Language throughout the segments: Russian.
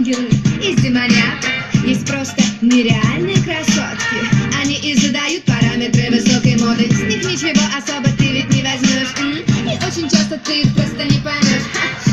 ангелы, есть демонята, есть просто нереальные красотки. Они и задают параметры высокой моды. С них ничего особо ты ведь не возьмешь. И очень часто ты их просто не поймешь.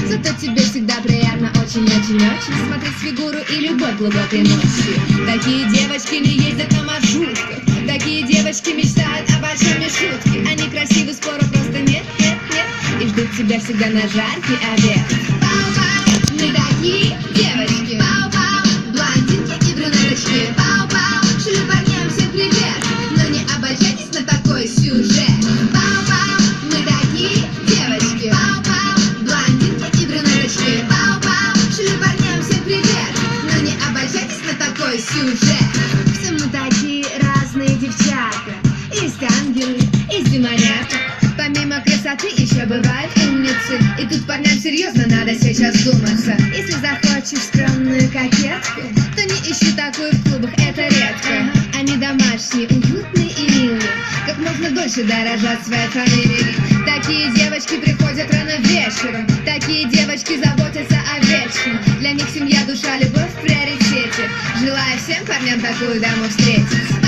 Зато тебе всегда приятно очень-очень-очень смотреть фигуру и любовь глубокой ночью. Такие девочки не ездят на маршрутках. Такие девочки мечтают о большой мишутке. Они красивы, спора просто нет, нет, нет. И ждут тебя всегда на жаркий обед. Пау-пау, мы такие девочки. Пау-пау, блондинки и брюнеточки. Пау-пау, шлю парням всем привет. Но не обольщайтесь на такой сюжет. Пау-пау, мы такие девочки. Пау-пау, блондинки и брюнеточки. Пау-пау, шлю парням всем привет. Но не обольщайтесь на такой сюжет. Все мы такие разные девчата. Есть ангелы, есть демонята. Помимо красоты еще бывают умницы. И тут парням серьезно надо сейчас думаться. Если захочешь скромную кокетку, то не ищи такую в клубах, это редко. Они домашние, уютные и милые, как можно дольше дорожат своей фамилией. Такие девочки приходят рано вечером. Такие девочки заботятся о вечном. Для них семья, душа, любовь в приоритете. Желаю всем парням такую даму встретить.